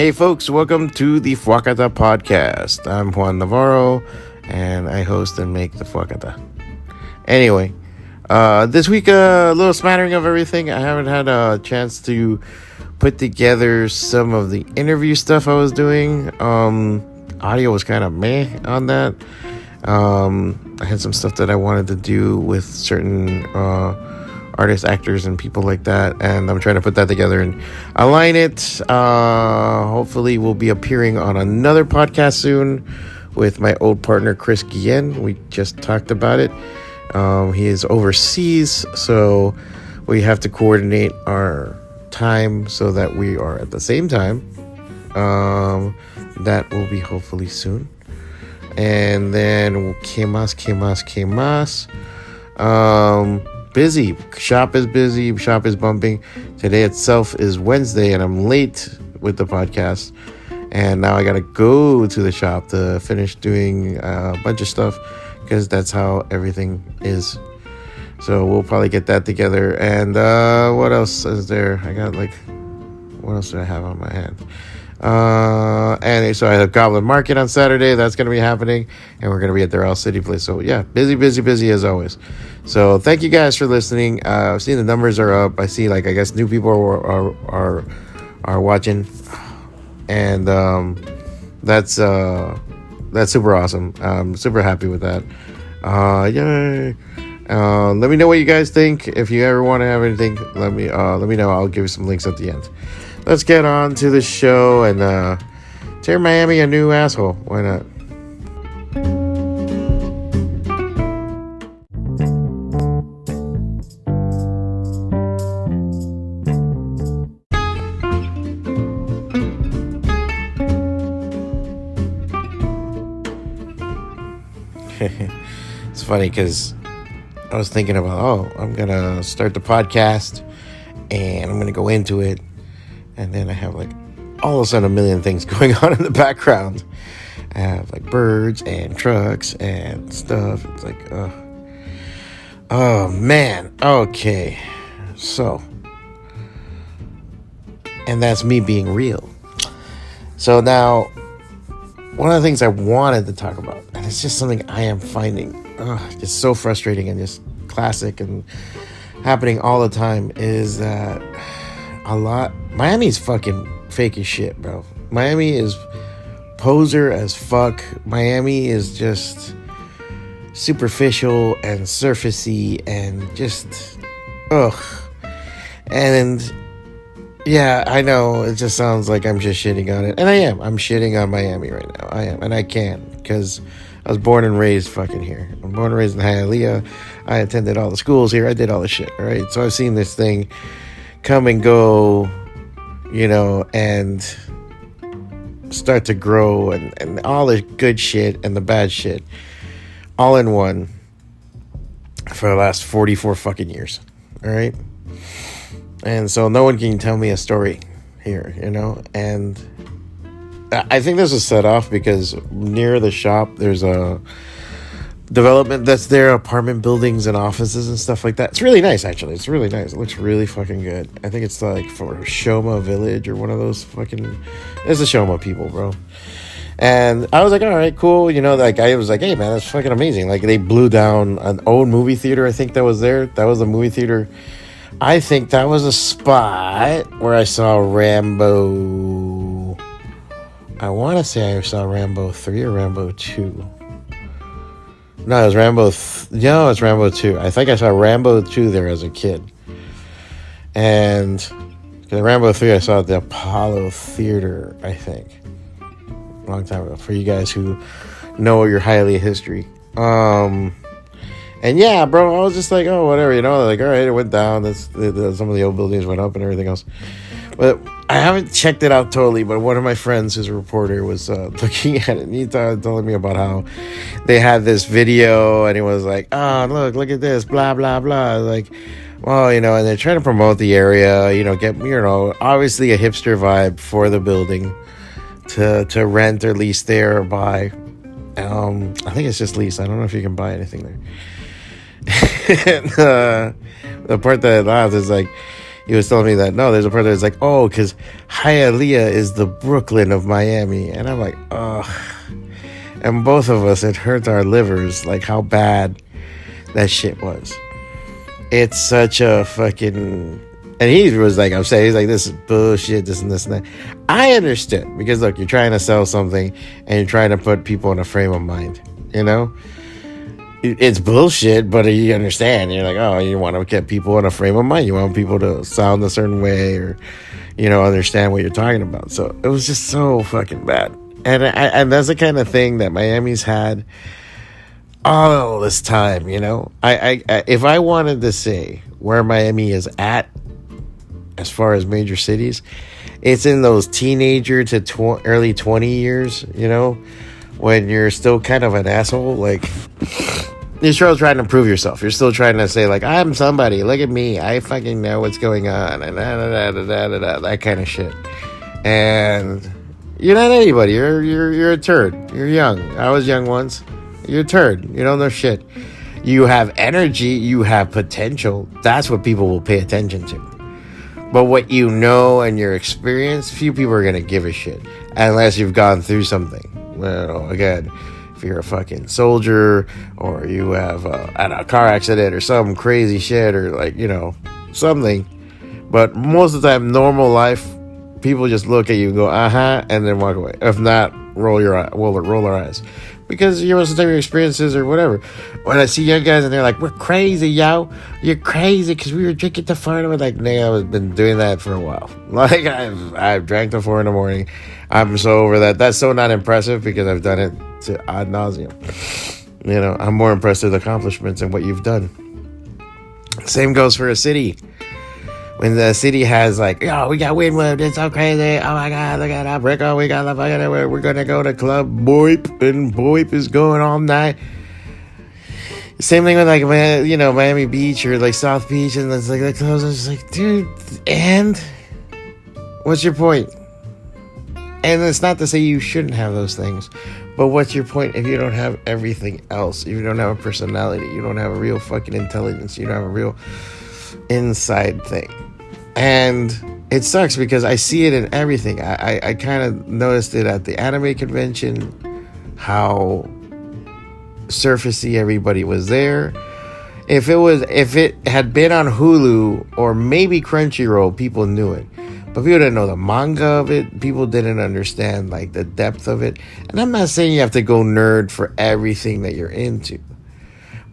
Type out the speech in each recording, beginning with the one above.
Hey folks, welcome to the FWACATA podcast. I'm Juan Navarro, and I host and make the FWACATA. Anyway, this week a little smattering of everything. I haven't had a chance to put together some of the interview stuff I was doing. Audio was kind of meh on that. I had some stuff that I wanted to do with certain artists, actors, and people like that, and I'm trying to put that together and align it. Hopefully we'll be appearing on another podcast soon with my old partner Chris Guillen. We just talked about it. He is overseas, so we have to coordinate our time so that we are at the same time. That will be hopefully soon. And then que más. Busy. Shop is busy. Shop is bumping. Today itself is Wednesday, and I'm late with the podcast. And now I gotta go to the shop to finish doing a bunch of stuff, because that's how everything is. So we'll probably get that together. And what else is there? What else do I have on my hand? And so I have Goblin Market on Saturday. That's going to be happening, and we're going to be at the Real City Place. So yeah, busy as always. So thank you guys for listening. I've seen the numbers are up. I see, I guess new people are watching, and that's super awesome. I'm super happy with that. Yay! Let me know what you guys think. If you ever want to have anything, let me know. I'll give you some links at the end. Let's get on to the show and tear Miami a new asshole. Why not? It's funny because I was thinking about, I'm going to start the podcast and I'm going to go into it. And then I have all of a sudden a million things going on in the background. I have birds and trucks and stuff. It's oh man. Okay. So, and that's me being real. So now, one of the things I wanted to talk about, and it's just something I am finding just so frustrating and just classic and happening all the time, is that Miami's fucking fake as shit, bro. Miami is poser as fuck. Miami is just superficial and surfacey and just and yeah, I know it just sounds like I'm just shitting on it, and I am. I'm shitting on Miami right now. I am, and I can, because I was born and raised fucking here. I'm born and raised in Hialeah. I attended all the schools here. I did all the shit, right? So I've seen this thing come and go, and start to grow, and all the good shit and the bad shit all in one for the last 44 fucking years. All right. And so no one can tell me a story here, and I think this was set off because near the shop there's a development that's there, apartment buildings and offices and stuff like that. It's really nice, actually. It's really nice. It looks really fucking good. I think it's for Shoma Village or one of those fucking... It's the Shoma people, bro. And I was all right, cool. I was hey, man, that's fucking amazing. They blew down an old movie theater, I think, that was there. That was the movie theater. I think that was a spot where I saw Rambo. I want to say I saw Rambo 3 or Rambo 2. No, it was Rambo. It's Rambo 2. I think I saw Rambo 2 there as a kid. And the Rambo 3 I saw at the Apollo Theater, I think. A long time ago. For you guys who know your Hialeah history. And yeah, bro, I was just whatever, all right, it went down. Some of the old buildings went up and everything else. But I haven't checked it out totally, but one of my friends who's a reporter was looking at it, and he telling me about how they had this video, and he was look at this, blah, blah, blah. Well, and they're trying to promote the area, get, obviously a hipster vibe for the building to rent or lease there or buy. I think it's just lease. I don't know if you can buy anything there. And, the part that I laughed is he was telling me that, no, there's a part that's like, oh, because Hialeah is the Brooklyn of Miami. And I'm like, oh. And both of us, it hurt our livers, like how bad that shit was. It's such a fucking... And he was like, I'm saying, he's like, this is bullshit, this and this and that. I understood, because look, you're trying to sell something and you're trying to put people in a frame of mind, you know? It's bullshit, but you understand. You're like, oh, you want to get people in a frame of mind. You want people to sound a certain way or, you know, understand what you're talking about. So it was just so fucking bad. And that's the kind of thing that Miami's had all this time, you know? I if I wanted to say where Miami is at, as far as major cities, it's in those teenager to early 20 years, you know, when you're still kind of an asshole. Like, you're still trying to prove yourself. You're still trying to say, like, I'm somebody. Look at me. I fucking know what's going on. And that kind of shit. And you're not anybody. You're a turd. You're young. I was young once. You're a turd. You don't know shit. You have energy. You have potential. That's what people will pay attention to. But what you know and your experience, few people are going to give a shit. Unless you've gone through something. Well, again, if you're a fucking soldier, or you have had a car accident or some crazy shit, or like, you know, something. But most of the time, normal life, people just look at you and go, uh-huh, and then walk away. If not, roll our eyes. Because you must have your experiences or whatever. When I see young guys and they're like, we're crazy, yo. You're crazy because we were drinking till 4 in the morning. Like, nigga, I've been doing that for a while. Like, I've drank till 4 in the morning. I'm so over that. That's so not impressive because I've done it to ad nauseum. You know, I'm more impressed with accomplishments and what you've done. Same goes for a city. When the city has like, yo, we got Wynwood, it's so crazy. Oh my God, look at that Brickle. We got the fucking, we're gonna go to Club Boip, and Boip is going all night. Same thing with like, you know, Miami Beach or like South Beach, and it's like the clubs. It's like, dude, and what's your point? And it's not to say you shouldn't have those things, but what's your point if you don't have everything else? If you don't have a personality, you don't have a real fucking intelligence, you don't have a real inside thing. And it sucks because I see it in everything. I kind of noticed it at the anime convention, how surfacey everybody was there. If it had been on Hulu or maybe Crunchyroll, people knew it. But people didn't know the manga of it. People didn't understand like the depth of it. And I'm not saying you have to go nerd for everything that you're into.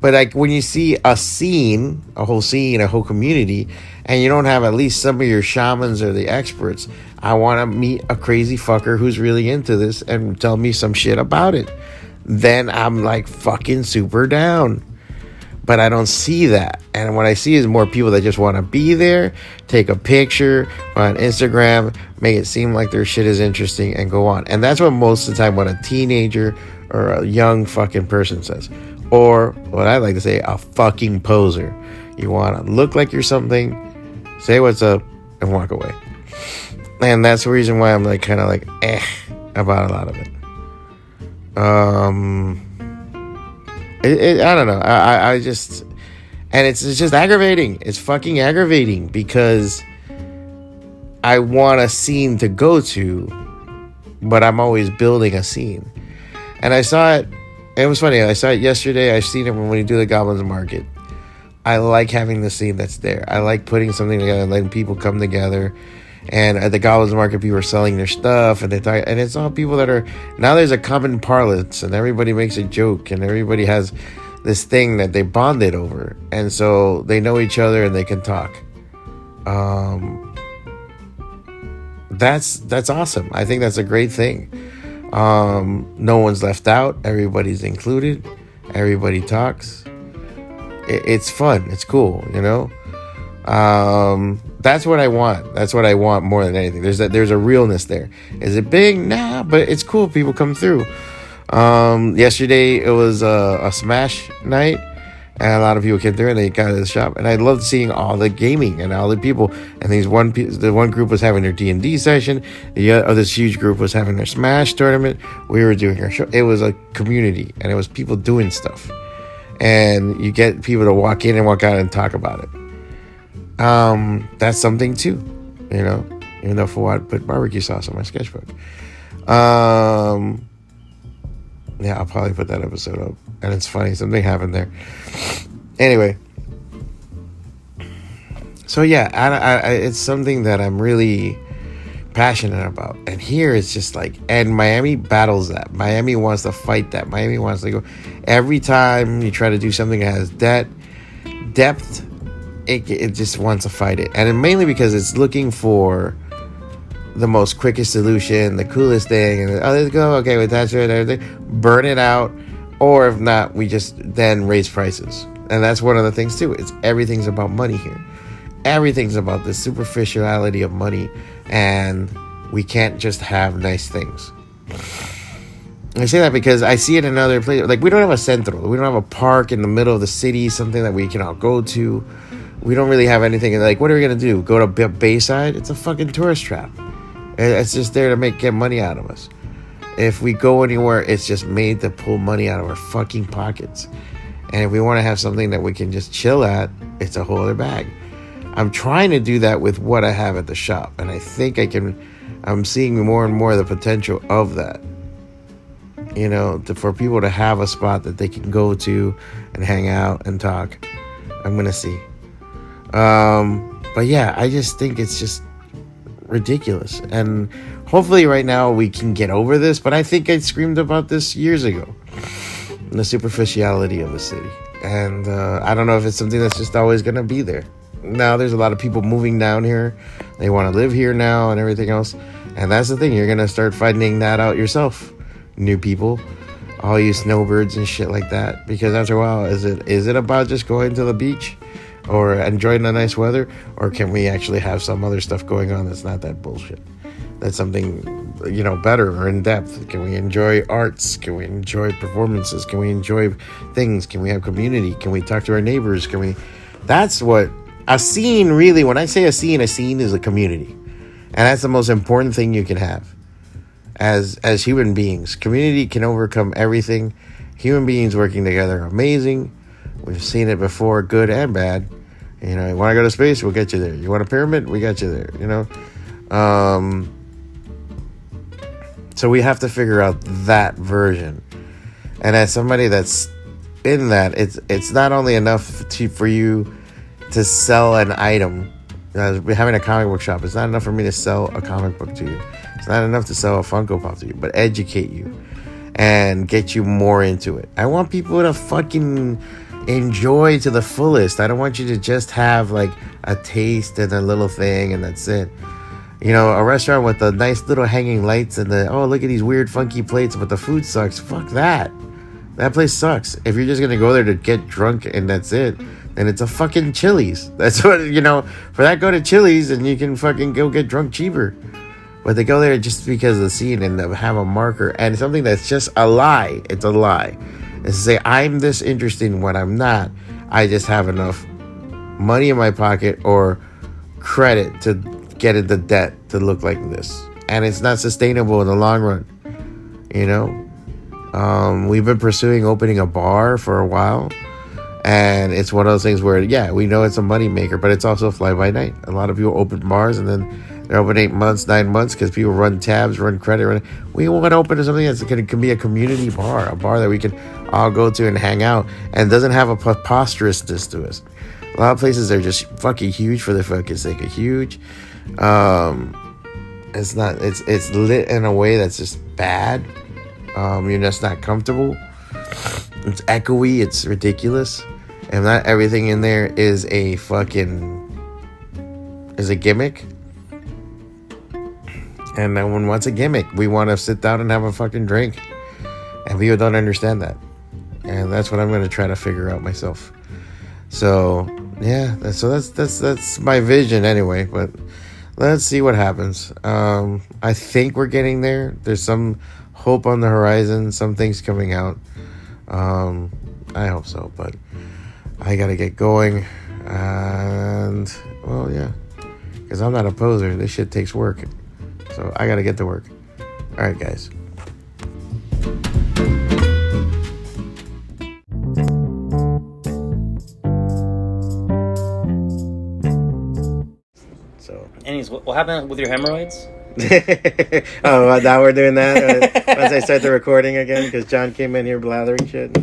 But like when you see a whole community, and you don't have at least some of your shamans or the experts, I want to meet a crazy fucker who's really into this and tell me some shit about it. Then I'm like fucking super down. But I don't see that. And what I see is more people that just want to be there, take a picture on Instagram, make it seem like their shit is interesting, and go on. And that's what most of the time what a teenager or a young fucking person says. Or what I like to say, a fucking poser. You want to look like you're something, say what's up, and walk away. And that's the reason why I'm like kind of like about a lot of it. I don't know. I just, and it's just aggravating. It's fucking aggravating because I want a scene to go to, but I'm always building a scene. And I saw it. It was funny. I saw it yesterday. I've seen it when you do the Goblins Market. I like having the scene that's there. I like putting something together and letting people come together. And at the Goblins Market, people are selling their stuff, and and it's all people that are now. There's a common parlance, and everybody makes a joke, and everybody has this thing that they bonded over, and so they know each other and they can talk. That's awesome. I think that's a great thing. No one's left out. Everybody's included. Everybody talks. It's fun. It's cool. You know. That's what I want. That's what I want more than anything. There's a realness there. Is it big? Nah, but it's cool. People come through. Yesterday it was a Smash night, and a lot of people came through and they got to the shop. And I loved seeing all the gaming and all the people. And the one group was having their D&D session. This huge group was having their Smash tournament. We were doing our show. It was a community, and it was people doing stuff. And you get people to walk in and walk out and talk about it. That's something too, you know, even though Fawad put barbecue sauce on my sketchbook. Yeah, I'll probably put that episode up. And it's funny, something happened there. Anyway. So yeah, it's something that I'm really passionate about. And here it's just like, and Miami battles that. Miami wants to fight that. Miami wants to go. Every time you try to do something that has depth, it just wants to fight it. And mainly because it's looking for the most quickest solution, the coolest thing, and let's go, okay, with that shit, everything, burn it out, or if not, we just then raise prices. And that's one of the things too. Everything's about money here. Everything's about the superficiality of money, and we can't just have nice things. I say that because I see it in other places. Like, we don't have a centro. We don't have a park in the middle of the city, something that we can all go to. We don't really have anything. Like, what are we going to do? Go to Bayside? It's a fucking tourist trap. It's just there to get money out of us. If we go anywhere, it's just made to pull money out of our fucking pockets. And if we want to have something that we can just chill at, it's a whole other bag. I'm trying to do that with what I have at the shop. And I think I'm seeing more and more the potential of that. You know, for people to have a spot that they can go to and hang out and talk. I'm going to see. But yeah, I just think it's just ridiculous. And hopefully right now we can get over this. But I think I screamed about this years ago. The superficiality of the city. And I don't know if it's something that's just always going to be there. Now there's a lot of people moving down here. They want to live here now and everything else. And that's the thing. You're going to start finding that out yourself. New people. All you snowbirds and shit like that. Because after a while, is it about just going to the beach? Or enjoying the nice weather? Or can we actually have some other stuff going on that's not that bullshit? That's something, you know, better or in depth. Can we enjoy arts? Can we enjoy performances? Can we enjoy things? Can we have community? Can we talk to our neighbors? That's what a scene really, when I say a scene is a community. And that's the most important thing you can have as human beings. Community can overcome everything. Human beings working together are amazing. We've seen it before, good and bad. You know, you want to go to space, we'll get you there. You want a pyramid, we got you there, you know. So we have to figure out that version. And as somebody that's in that, it's not only enough for you to sell an item. Having a comic book shop, it's not enough for me to sell a comic book to you. It's not enough to sell a Funko Pop to you, but educate you and get you more into it. I want people to fucking enjoy to the fullest. I don't want you to just have like a taste and a little thing and that's it. You know, a restaurant with the nice little hanging lights and look at these weird funky plates, but the food sucks. Fuck that. That place sucks. If you're just gonna go there to get drunk and that's it, then it's a fucking Chili's. That's what, you know, for that, go to Chili's and you can fucking go get drunk cheaper. But they go there just because of the scene and have a marker and something that's just a lie. It's a lie. It's to say, I'm this interested when I'm not. I just have enough money in my pocket or credit to get into debt to look like this. And it's not sustainable in the long run. You know? We've been pursuing opening a bar for a while. And it's one of those things where, yeah, we know it's a money maker, but it's also fly by night. A lot of people open bars and then they're open 8 months, 9 months because people run tabs, run credit. We want to open something that's can be a community bar, a bar that we can all go to and hang out and doesn't have a preposterousness to us. A lot of places are just fucking huge for the fucking sake of huge. It's not. It's lit in a way that's just bad. You're just not comfortable. It's echoey. It's ridiculous. And not everything in there is a gimmick. And no one wants a gimmick. We want to sit down and have a fucking drink. And people don't understand that. And that's what I'm going to try to figure out myself. So, yeah. That's my vision anyway. But let's see what happens. I think we're getting there. There's some hope on the horizon. Some things coming out. I hope so. But I got to get going. And, well, yeah. Because I'm not a poser. This shit takes work. So I gotta get to work. All right, guys. Denny's. What happened with your hemorrhoids? Oh, now we're doing that once I start the recording again because John came in here blathering shit.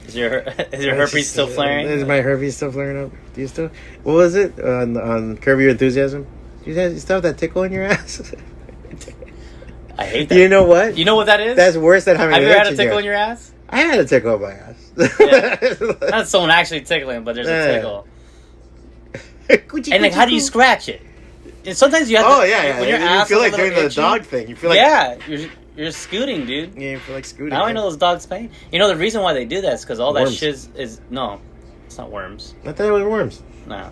Is your herpes still flaring? Is my herpes still flaring up? Do you still? What was it on Curb Your Enthusiasm? You still have that tickle in your ass? I hate that. You know what? You know what that is? That's worse than having. Have you ever had a tickle in your ass? I had a tickle in my ass. Yeah. Not someone actually tickling, but there's a tickle. And like, how do you scratch it? And sometimes you have to. Oh yeah. When your you ass feel like is a doing little the dog thing. You feel like you're scooting, dude. Yeah, you feel like scooting. Now I know those dogs' pain. You know the reason why they do that is because all Worms. that shit is no, it's not worms. I thought it was worms. No,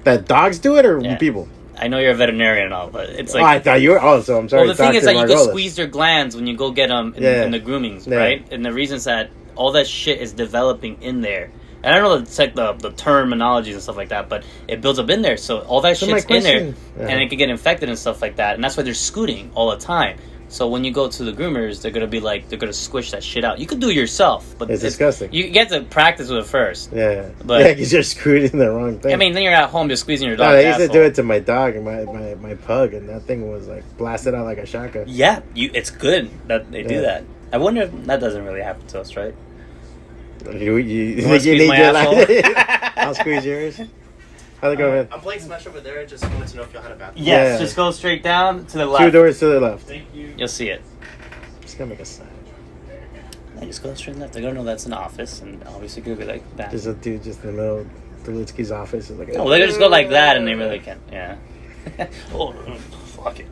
that dogs do it or people? I know you're a veterinarian and all, but it's like. Oh, I thought you were. Oh, so I'm sorry. Well, the thing is that you Margolis. can squeeze their glands when you go get them in the groomings, right? And the reason is that all that shit is developing in there. And I don't know the terminologies and stuff like that, but it builds up in there. So all that shit's in there, and it can get infected and stuff like that. And that's why they're scooting all the time. So when you go to the groomers, they're gonna squish that shit out. You could do it yourself, but it's disgusting. You get to practice with it first. Yeah, but yeah, because you're screwed in the wrong thing. I mean, then you're at home just squeezing your dog's I used asshole. to do it to my dog and my pug, and that thing was like blasted out like a shotgun. Yeah, it's good that they do that. I wonder if that doesn't really happen to us, right? You squeeze my asshole? I'll squeeze yours. How's it going? I'm playing Smash over there. Just wanted to know if y'all had a bathroom. Yes, just go straight down to the left. 2 doors to the left. Thank you. You'll see it. Just gonna make a sign. I just go straight left. They're gonna know that's an office, and obviously gonna be like that. There's a dude just in the middle of Dulutsky's office. Is like, oh, well, they just go like that, and they really can. Yeah. Oh, fuck it.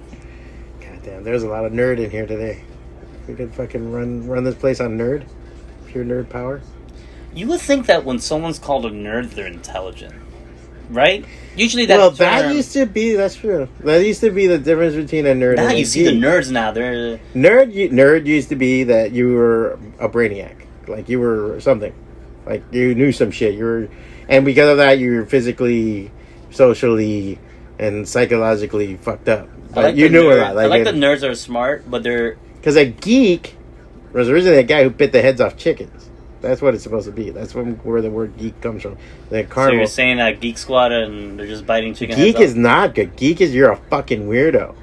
Goddamn, there's a lot of nerd in here today. We could fucking run this place on nerd, pure nerd power. You would think that when someone's called a nerd, they're intelligent, right? Usually that. Well, that used to be. That's true. That used to be the difference between a nerd and a geek. Now you see the nerds now. They're nerd used to be that you were a brainiac, like you were something, like you knew some shit. And because of that, you're physically, socially, and psychologically fucked up. But you knew a lot. I like the nerds that are smart, but they're because a geek was originally a guy who bit the heads off chickens. That's what it's supposed to be. That's where the word geek comes from. The carnival. So you're saying that Geek Squad and they're just biting chicken Geek heads is not good. Geek is you're a fucking weirdo.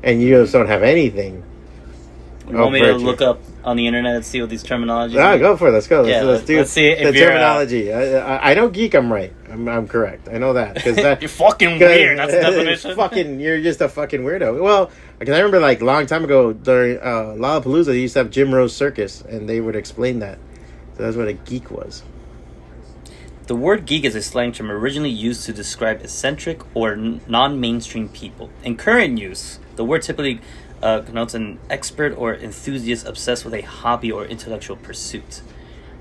And you just don't have anything. You want me to look up on the internet and see what these terminologies are? Go for it. Let's go. Let's do see if the terminology. I know geek, I'm right. I'm correct. I know that. You're fucking weird. That's the definition. You're just a fucking weirdo. Well, because I remember like a long time ago during Lollapalooza, they used to have Jim Rose Circus, and they would explain that. So that's what a geek was. The word geek is a slang term originally used to describe eccentric or non-mainstream people. In current use, the word typically connotes an expert or enthusiast obsessed with a hobby or intellectual pursuit.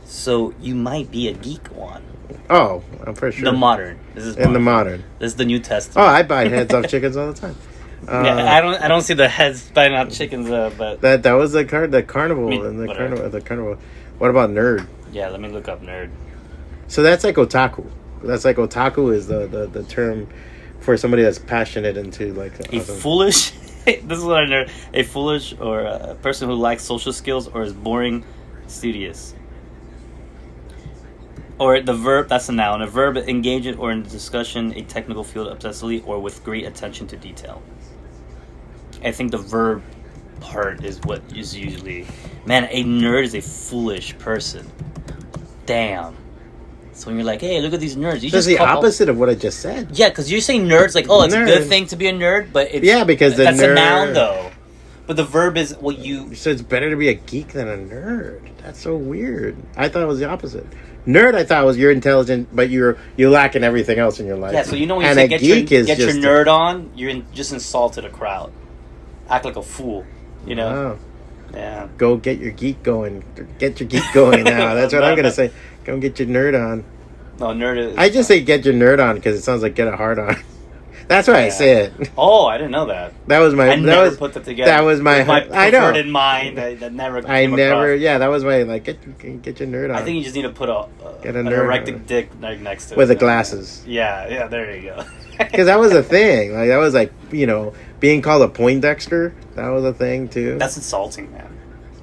So you might be a geek one. Oh, I'm pretty sure. The modern. This is in the modern. This is the New Testament. Oh, I bite heads off chickens all the time. Yeah, I don't see the heads biting off chickens, but that was the carnival and the carnival. What about nerd? Yeah, let me look up nerd. So that's like otaku. That's like otaku is the term for somebody that's passionate into like a foolish. This is what I know. A foolish or a person who lacks social skills or is boring, studious. Or the verb, that's a noun. A verb, engage in or in discussion, a technical field obsessively or with great attention to detail. I think the verb part is what is usually... Man, a nerd is a foolish person. Damn. So when you're like, hey, look at these nerds. That's the opposite of what I just said. Yeah, because you're saying nerds like, oh, it's a good thing to be a nerd, but it's... Yeah, because that's a noun, though. But the verb is what you... So it's better to be a geek than a nerd. That's so weird. I thought it was the opposite. Nerd, I thought was you're intelligent, but you lack in everything else in your life. Yeah, so you know when you say get your nerd on, you're just insulted a crowd. Act like a fool, you know? Oh. Yeah. Go get your geek going. Get your geek going now. That's what I'm going to say. Go get your nerd on. No, nerd is... I just say get your nerd on because it sounds like get a hard on. That's why I say it. Oh, I didn't know that. That was my... I never put that together. That was my perverted mind that never came across. Yeah, that was my, like, get your nerd on. I think you just need to put an erected dick right next to it. With the glasses. Yeah, there you go. Because that was a thing. Like, that was like, you know, being called a Poindexter. That was a thing, too. That's insulting, man.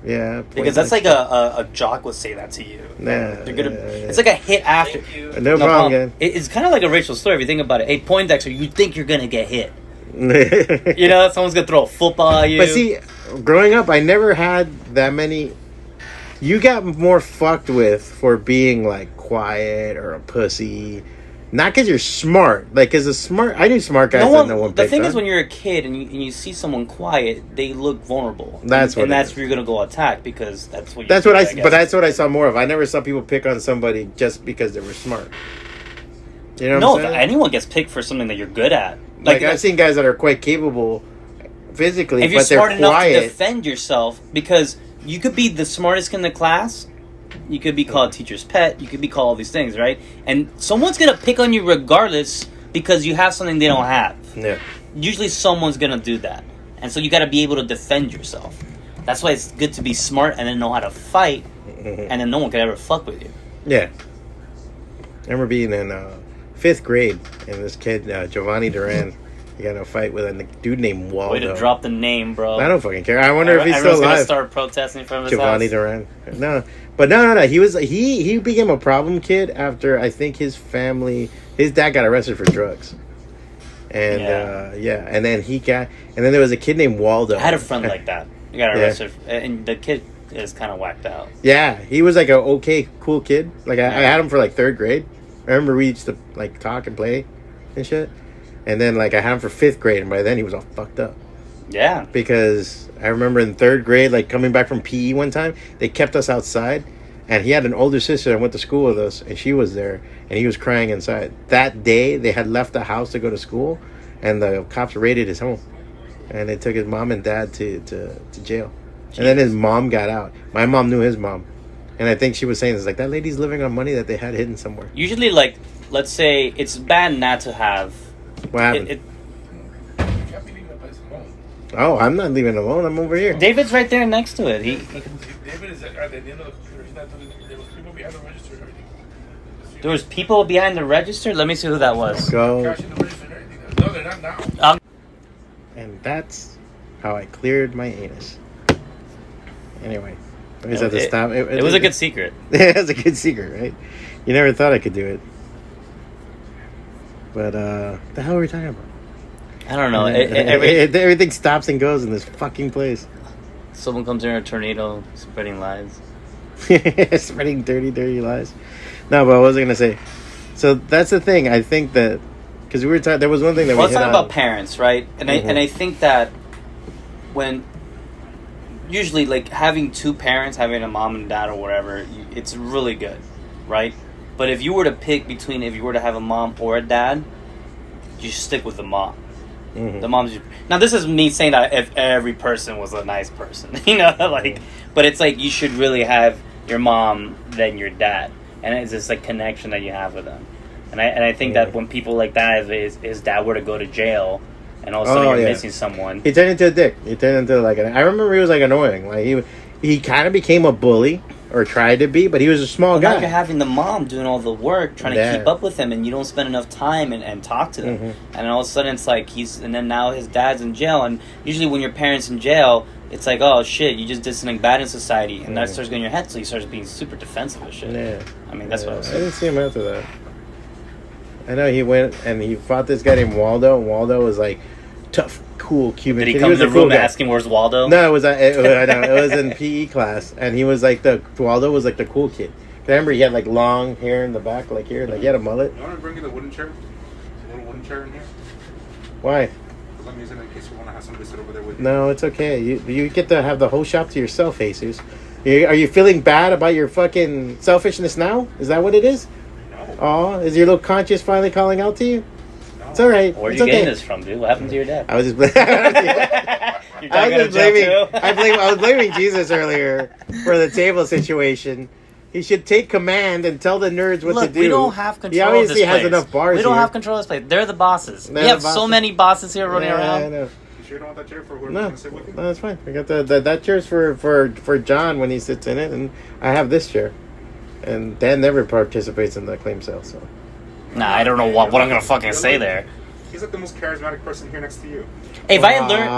Yeah. Because that's like a jock would say that to you. Yeah. It's like a hit after. No problem. It's kind of like a racial slur if you think about it. Hey, Poindexter, you think you're going to get hit. You know, someone's gonna throw a football at you. But see, growing up, I never had that many. You got more fucked with for being like quiet or a pussy. Not because you're smart. Like, because I knew smart guys that no one The picked thing on. is, when you're a kid and you see someone quiet, they look vulnerable. That's what. And that's where you're gonna go attack because that's what. That's what I. But that's what I saw more of. I never saw people pick on somebody just because they were smart. You know what I'm saying? Anyone gets picked for something that you're good at. Like I've seen guys that are quite capable physically, if you're but they're smart enough quiet. to defend yourself, because you could be the smartest in the class. You could be called teacher's pet. You could be called all these things, right? And someone's going to pick on you regardless because you have something they don't have. Yeah. Usually someone's going to do that. And so you got to be able to defend yourself. That's why it's good to be smart and then know how to fight. And then no one could ever fuck with you. Yeah. I remember being in 5th grade and this kid, Giovanni Duran, he got in a fight with a dude named Waldo. Way to drop the name, bro. I don't fucking care. I wonder if he's still alive. Everyone's going to start protesting from his Giovanni house. Duran. No. But no. He became a problem kid after I think his dad got arrested for drugs. And and then then there was a kid named Waldo. I had a friend like that. He got arrested and the kid is kind of whacked out. Yeah, he was like a cool kid. Like I had him for like 3rd grade. I remember we used to like talk and play and shit. And then like I had him for 5th grade, and by then he was all fucked up. Yeah. Because I remember in 3rd grade, like coming back from PE one time, they kept us outside, and he had an older sister that went to school with us, and she was there, and he was crying inside. That day, they had left the house to go to school, and the cops raided his home, and they took his mom and dad to jail. Jeez. And then his mom got out. My mom knew his mom, and I think she was saying this, like, that lady's living on money that they had hidden somewhere. Usually, like, let's say it's bad not to have. What happened? Oh, I'm not leaving it alone. I'm over here. David's right there next to it. David is at the end of the computer. There was people behind the register and everything. There was people behind the register? Let me see who that was. Go. Cashing the register and everything. No, they're not now. And that's how I cleared my anus. Anyway. I just have to stop. It was a good secret. It was a good secret, right? You never thought I could do it. But, the hell were we talking about? I don't know. Everything stops and goes in this fucking place. Someone comes in a tornado, spreading lies. Spreading dirty lies. No, but what was I going to say? So that's the thing. I think that... Because we were talking... There was one thing that let's talk about parents, right? And I think that when... Usually, like, having two parents, having a mom and dad or whatever, it's really good, right? But if you were to pick between... If you were to have a mom or a dad, you should stick with the mom. Mm-hmm. The mom's... Now, this is me saying that if every person was a nice person, you know? Like, but it's like you should really have your mom than your dad. And it's this, like, connection that you have with them. And I think that when people like that, if his dad were to go to jail... And all of a sudden you're missing someone. He turned into a dick. He turned into like I remember he was like annoying. Like he kind of became a bully or tried to be, but he was a small guy. Now you're having the mom doing all the work, trying to keep up with him, and you don't spend enough time and talk to them. Mm-hmm. And all of a sudden it's like and then now his dad's in jail. And usually when your parents in jail, it's like, oh shit, you just did something bad in society, and that starts getting in your head, so he starts being super defensive and shit. Yeah. I mean that's what I was saying. I didn't see him after that. I know he went and he fought this guy named Waldo. And Waldo was like tough, cool Cuban. Did he come to the room and ask him where's Waldo? No, it was in PE class, and he was like Waldo was like the cool kid. I remember he had like long hair in the back, like here, like he had a mullet. You want to bring you the wooden chair? A little wooden chair in here. Why? Because I'm using it in case you want to have somebody sit over there with you. No, it's okay. You get to have the whole shop to yourself, Jesus. Are you feeling bad about your fucking selfishness now? Is that what it is? No. Oh, is your little conscience finally calling out to you? No. It's all right. Where are you getting this from, dude? What happened to your dad? I was just I was blaming Jesus earlier for the table situation. He should take command and tell the nerds what to do. We don't have control. He obviously has enough bars. We don't have control of this place. They're the bosses. We have so many bosses here running around. I know. You sure don't want that chair for whoever's going to sit with you? No, that's fine. I got that chair's for John when he sits in it, and I have this chair. And Dan never participates in the claim sale, so. Nah, I don't know what I'm gonna fucking say there. He's like the most charismatic person here next to you. Hey, if I had learned...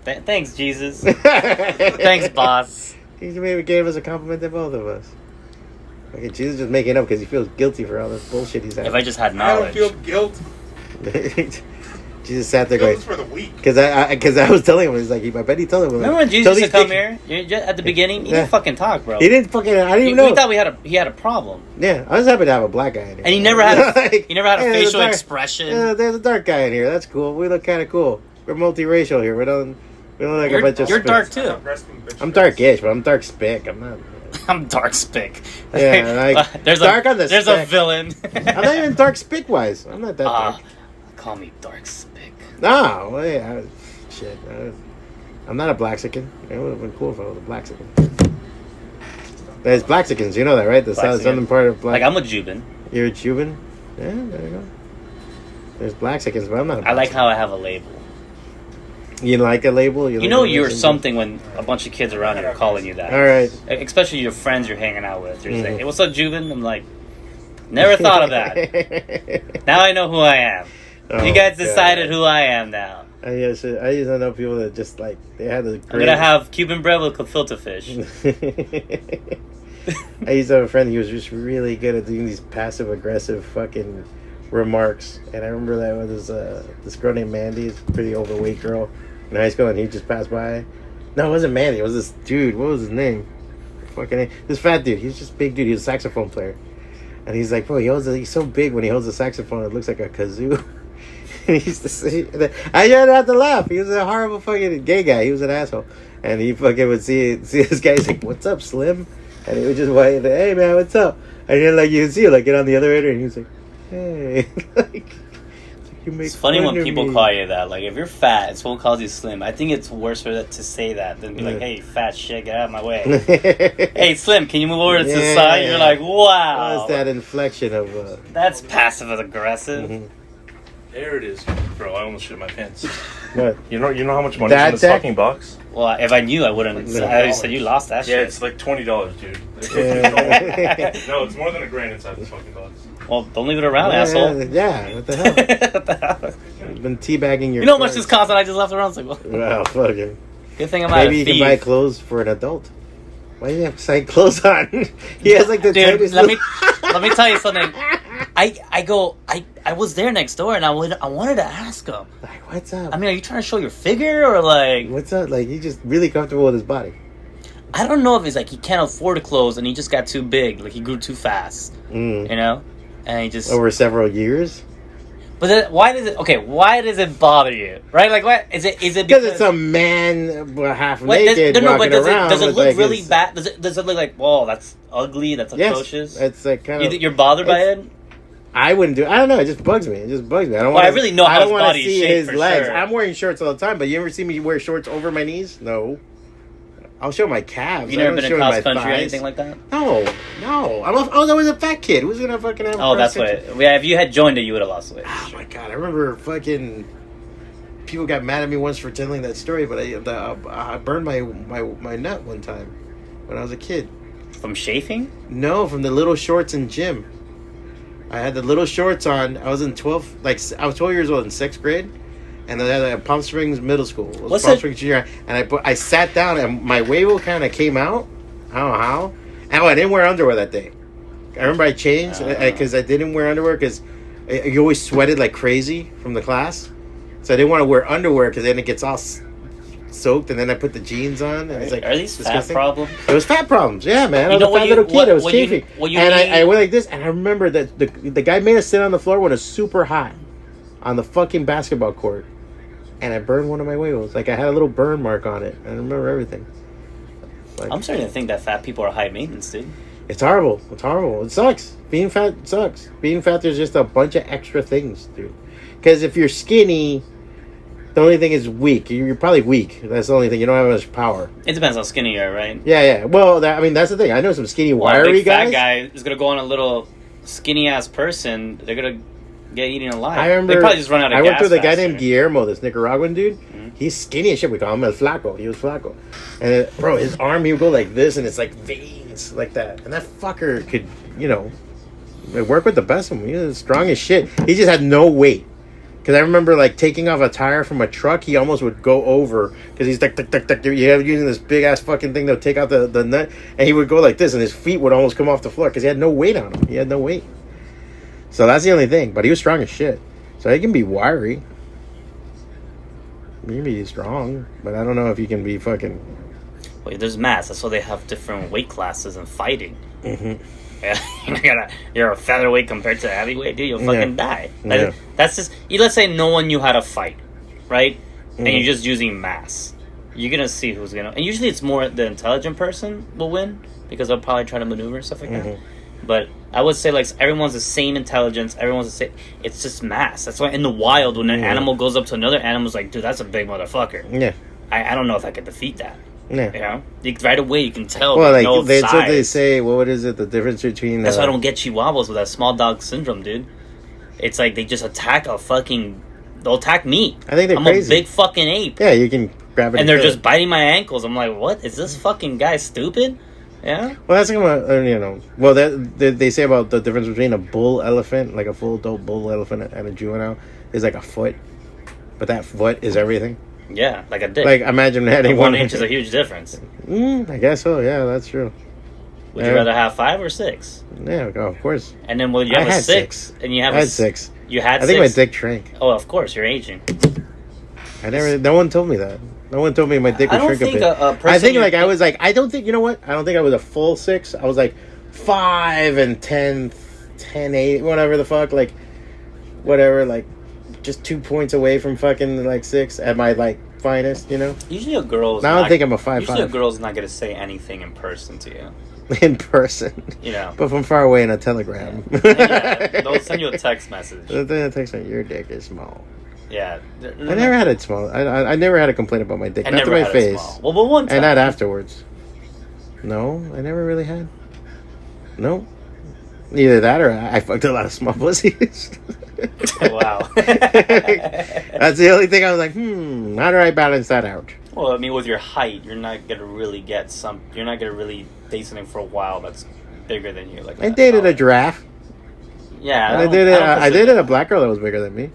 Damn. Thanks, Jesus. Thanks, boss. He maybe gave us a compliment to both of us. Okay, Jesus just making up because he feels guilty for all this bullshit he's had. If I just had knowledge. I don't feel guilt. Jesus sat there going, for the week. because I was telling him, he's like, I bet he told him. Remember when Jesus used to come here? At the beginning, he didn't fucking talk, bro. He didn't fucking. I didn't even know. We thought he had a problem. Yeah, I was happy to have a black guy in here. And he never had a Hey, facial expression. Yeah, there's a dark guy in here. That's cool. We look kind of cool. We're multiracial here. We don't like a bunch of. You're dark too. I'm darkish, but I'm dark spick. I'm not. I'm dark spick. Yeah, like there's dark on the. There's spick. a villain. I'm not even dark spick wise. I'm not that dark. Call me dark spick. No, well, yeah, shit. I'm not a Blaxican. It would have been cool if I was a Blaxican. There's Blaxicans, you know that, right? The southern part of Like, I'm a Cuban. You're a Cuban? Yeah, there you go. There's Blaxicans, but I'm not a Blaxican. I like how I have a label. You like a label? You know you're something when a bunch of kids around you are calling you that. All right. Especially your friends you're hanging out with. You're saying, hey, what's up, Cuban? I'm like, never thought of that. Now I know who I am. Oh, you guys decided who I am now. I used to know people that just like they had the. I'm gonna have Cuban bread with gefilte fish. I used to have a friend who was just really good at doing these passive aggressive fucking remarks, and I remember that was this girl named Mandy, this pretty overweight girl in high school, and he just passed by. No, it wasn't Mandy. It was this dude. What was his name? Fucking name. This fat dude. He was just a big dude. He was a saxophone player, and he's like, bro, he's so big when he holds a saxophone, it looks like a kazoo. He used to say, I didn't have to laugh. He was a horrible fucking gay guy. He was an asshole. And he fucking would see this guy. He's like, what's up, Slim? And he would just wait. Hey, man, what's up? And then, like, you can see him, like, get on the elevator. And he was like, hey. Like, you make it's funny when people me. call you that. Like, if you're fat and someone calls you Slim, I think it's worse for that to say that than be like, hey, fat shit, get out of my way. Hey, Slim, can you move over to the side? You're like, wow. That's that inflection of... That's passive aggressive. Mm-hmm. There it is, bro. I almost shit my pants. What? You know how much money is in this fucking box? Well, if I knew, I wouldn't. I said you lost that shit. Yeah, it's like $20, dude. No, it's more than $1,000 inside this fucking box. Well, don't leave it around, asshole. Yeah, what the hell? What the hell? I've been teabagging your. You know how much this cost, and I just left it around. Like, well, fucking. Good thing I'm not Maybe you can buy clothes for an adult. Why do you have tight clothes on? He has like the dude. Let me tell you something. I was there next door, and I wanted to ask him. Like, what's up? I mean, are you trying to show your figure, or like... What's up? Like, he's just really comfortable with his body. I don't know if it's like he can't afford clothes, and he just got too big. Like, he grew too fast. You know? And he just... Over several years? But then, why does it bother you? Right? Like, what? Is it because it's a man half naked walking around. Does it look really bad? Does it look like, whoa, that's ugly, that's atrocious? Yes, it's like kind of... You're bothered by it? I wouldn't do it. I don't know. It just bugs me. I don't want. I really know how his body is see his for legs. Sure. I'm wearing shorts all the time, but you ever see me wear shorts over my knees? No. I'll show my calves. You never been in cross country or anything like that? No. I was always a fat kid. Who's gonna fucking have? Oh, that's what. Yeah, if you had joined it, you would have lost weight. Oh my god! I remember fucking. People got mad at me once for telling that story, but I burned my nut one time when I was a kid. From chafing? No, from the little shorts in gym. I had the little shorts on. I was in 12 years old in 6th grade, and then I had Palm Springs Middle School. It was Palm Springs Junior, and I sat down, and my wave kind of came out. I don't know how. And I didn't wear underwear that day. I remember I changed because I didn't wear underwear because you always sweated like crazy from the class, so I didn't want to wear underwear because then it gets all soaked, and then I put the jeans on. And it's like, are these disgusting. fat problems? It was fat problems, yeah, man. I was a fat little kid. I was chafing, and I went like this, and I remember that the guy made us sit on the floor when it was super hot on the fucking basketball court, and I burned one of my wheels. Like I had a little burn mark on it. I remember everything. Like, I'm starting to think that fat people are high maintenance, dude. It's horrible. It's horrible. It sucks. Being fat sucks. Being fat, there's just a bunch of extra things, dude. Because if you're skinny, the only thing is weak. You're probably weak. That's the only thing. You don't have much power. It depends how skinny you are, right? Yeah. Well, that's the thing. I know some skinny, wiry a big guys. Fat guy is gonna go on a little skinny ass person. They're gonna get eaten alive. I remember. They probably just run out of gas. I went with a guy faster. named Guillermo, this Nicaraguan dude. Mm-hmm. He's skinny as shit. We call him El Flaco. He was Flaco, and bro, his arm he would go like this, and it's like veins like that. And that fucker could, work with the best of them. He was strong as shit. He just had no weight. Because I remember, like, taking off a tire from a truck, he almost would go over. Because he's like, using this big-ass fucking thing to take out the nut. And he would go like this, and his feet would almost come off the floor. Because he had no weight on him. He had no weight. So that's the only thing. But he was strong as shit. So he can be wiry. You can be strong, but I don't know if you can be fucking... Well, there's mass. That's why they have different weight classes in fighting. Mm-hmm. Yeah, you're a featherweight compared to a heavyweight, dude. You'll fucking die. That's just... let's say no one knew how to fight, right? And you're just using mass. You're going to see who's going to... And usually it's more the intelligent person will win, because they'll probably try to maneuver and stuff like that. But I would say, like, everyone's the same intelligence. Everyone's the same... It's just mass. That's why in the wild, when an animal goes up to another animal, it's like, dude, that's a big motherfucker. Yeah. I don't know if I could defeat that. Yeah. You know? Right away, you can tell. Well, like, that's what they say. What is it? The difference between... That's why I don't get chihuahuas with that small dog syndrome, dude. It's like they just attack a fucking... They'll attack me. I think they're I'm crazy. a big fucking ape. Yeah, you can grab it. And they're just biting my ankles. I'm like, what? Is this fucking guy stupid? Yeah? Well, that's like, well, they say about the difference between a bull elephant, like a full adult bull elephant, and a juvenile is like a foot. But that foot is everything. Yeah, like a dick. Like, imagine having 1 inch is a huge difference. I guess so. Yeah, that's true. Would you rather have 5 or 6? Yeah, of course. And then you have a 6, and you have I had 6. You had 6? I think my dick shrank. Oh, of course, you're aging. No one told me that. No one told me my dick would shrink a bit. I think, like, I was like, I don't think, you know what? I don't think I was a full 6. I was like 5 and 10, 8, whatever the fuck. Like, whatever, like, just 2 points away from fucking, like, 6 at my, like, finest, you know? Usually a girl's I don't think I'm a 5'5". Usually a girl's not going to say anything in person to you. In person. You know. But from far away in a telegram. Yeah, they'll send you a text message. They'll text me, your dick is small. Yeah. I never had it small. I never had a complaint about my dick. I not never to my had face. It small. Well, but one time. And not afterwards. No, I never really had. No. Either that or I fucked a lot of small pussies. Wow. That's the only thing I was like, how do I balance that out? Well, I mean, with your height, you're not gonna really you're not gonna really date something for a while that's bigger than you. Like I dated a giraffe. Yeah, and I dated a black girl that was bigger than me.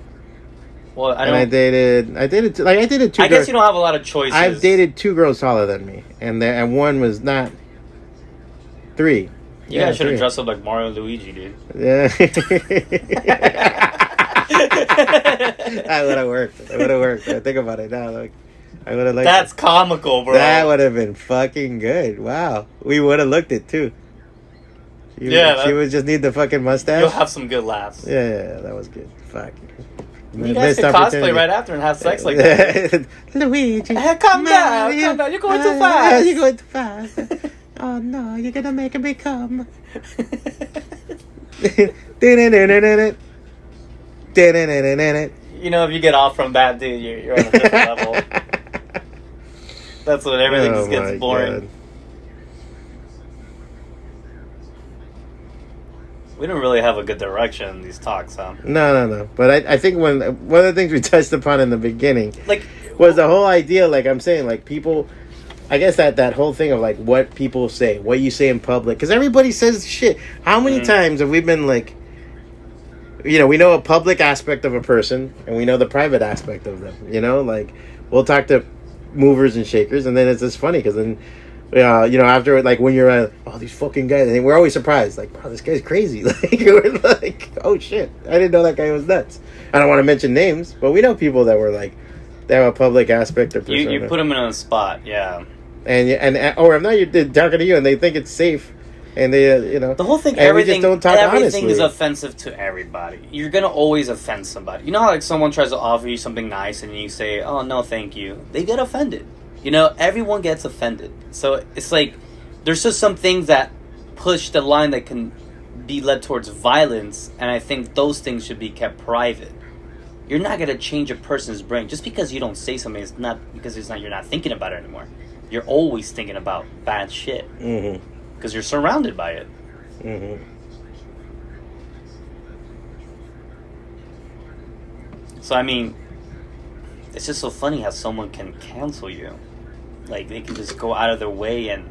Well, I dated two. I guess you don't have a lot of choices. I've dated 2 girls taller than me, and one was not 3. You guys should have dressed up like Mario and Luigi, dude. Yeah. That would have worked. It would have worked. I think about it now. Like, I would have liked That's comical, bro. That would have been fucking good. Wow. We would have looked it, too. She would just need the fucking mustache. You'll have some good laughs. Yeah, that was good. Fuck. You guys could cosplay right after and have sex like that. Luigi. Hey, calm down. You're going too fast. You're going too fast. Oh, no. You're going to make me come. You know, if you get off from that, dude, you're on a different level. That's when everything just gets boring. God. We don't really have a good direction in these talks, huh? No. But I think one of the things we touched upon in the beginning was the whole idea, like I'm saying, like people... I guess that whole thing of, like, what people say, what you say in public. Because everybody says shit. How many times have we been, like... You know, we know a public aspect of a person, and we know the private aspect of them. You know, like, we'll talk to movers and shakers, and then it's just funny, because then... you know, after, like, when you're, these fucking guys, and we're always surprised, like, bro, this guy's crazy. Like, we're like, oh, shit, I didn't know that guy was nuts. I don't want to mention names, but we know people that were, like, they have a public aspect of persona. You put them in a spot, yeah. Or if not, you're talking to you, and they think it's safe, and they, you know. The whole thing, everything is offensive to everybody. You're going to always offend somebody. You know how, like, someone tries to offer you something nice, and you say, oh, no, thank you. They get offended. You know, everyone gets offended. So it's like, there's just some things that push the line that can be led towards violence, and I think those things should be kept private. You're not going to change a person's brain. Just because you don't say something, it's not because you're not thinking about it anymore. You're always thinking about bad shit. Because you're surrounded by it. So, I mean, it's just so funny how someone can cancel you. Like, they can just go out of their way and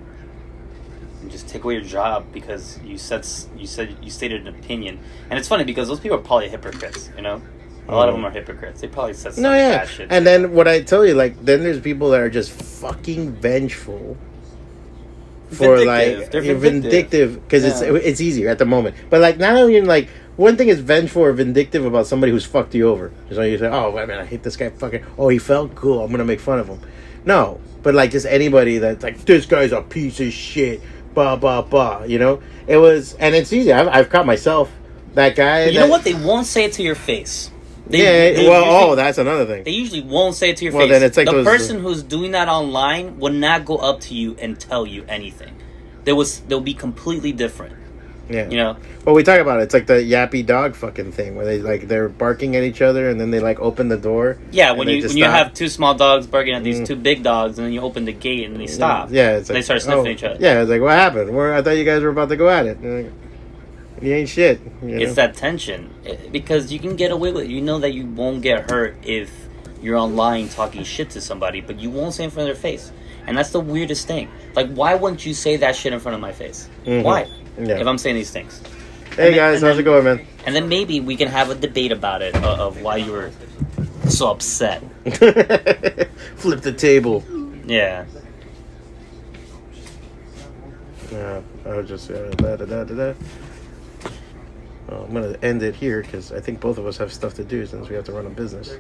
just take away your job because you stated an opinion. And it's funny because those people are probably hypocrites, you know? A lot of them are hypocrites. They probably said some bad shit. And then what I tell you, like, then there's people that are just fucking vengeful. For, like, they're vindictive. Because it's easier at the moment. But, like, not only, like, one thing is vengeful or vindictive about somebody who's fucked you over. So you say, oh, man, I hate this guy fucking... Oh, he fell? Cool, I'm going to make fun of him. No, but like just anybody that's like, this guy's a piece of shit, blah, blah, blah, you know? It was... And it's easy. I've caught myself, that guy... You know what? They won't say it to your face. That's another thing. They usually won't say it to your face. Well, then it's like the person who's doing that online would not go up to you and tell you anything. They'll be completely different. Yeah. You know? Well, we talk about it. It's like the yappy dog fucking thing where they're barking at each other and then they like open the door. Yeah, when you have two small dogs barking at these two big dogs and then you open the gate and they stop. Yeah, it's like, they start sniffing each other. Yeah, it's like, what happened? I thought you guys were about to go at it. Like, you ain't shit. You know? It's that tension. Because you can get away with it. You know that you won't get hurt if you're online talking shit to somebody, but you won't say it in front of their face. And that's the weirdest thing. Like, why wouldn't you say that shit in front of my face? Mm-hmm. Why? Yeah. If I'm saying these things. Hey guys, how's it going, man? And then maybe we can have a debate about it, of why you were so upset. Flip the table. Yeah. Yeah, I was just Well, I'm going to end it here because I think both of us have stuff to do since we have to run a business.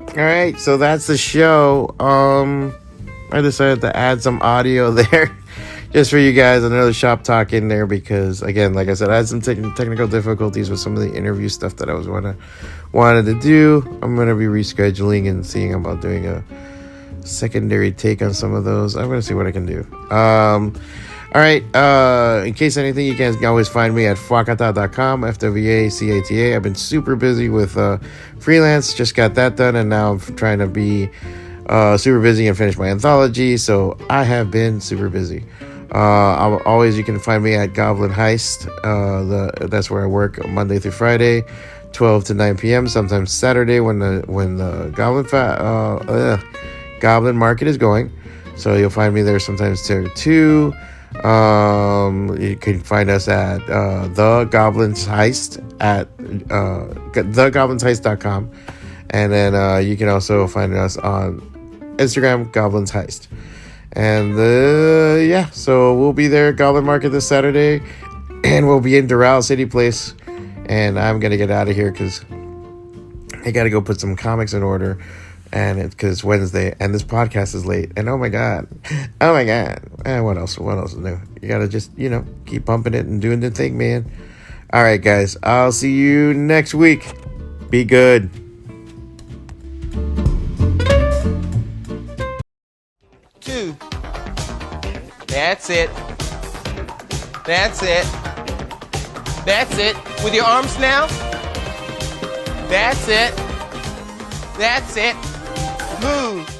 All right, so that's the show. I decided to add some audio there just for you guys, another shop talk in there because, again, like I said, I had some technical difficulties with some of the interview stuff that I wanted to do. I'm going to be rescheduling and seeing about doing a secondary take on some of those. I'm going to see what I can do. All right, in case anything, you guys can always find me at FWACATA.com, FWACATA. I've been super busy with freelance, just got that done, and now I'm trying to be super busy and finish my anthology, so I have been super busy. You can find me at Goblin Heist. That's where I work Monday through Friday, 12 to 9 p.m., sometimes Saturday when the Goblin Market is going. So you'll find me there sometimes too. You can find us at The Goblins Heist at thegoblinsheist.com, and then you can also find us on Instagram, Goblins Heist. And so we'll be there at Goblin Market this Saturday, and we'll be in Doral City Place. And I'm gonna get out of here because I gotta go put some comics in order. And because it's Wednesday and this podcast is late, and oh my god, and what else is new? You gotta just keep pumping it and doing the thing, man. All right, guys, I'll see you next week. Be good. Two. That's it. With your arms now. That's it. Move.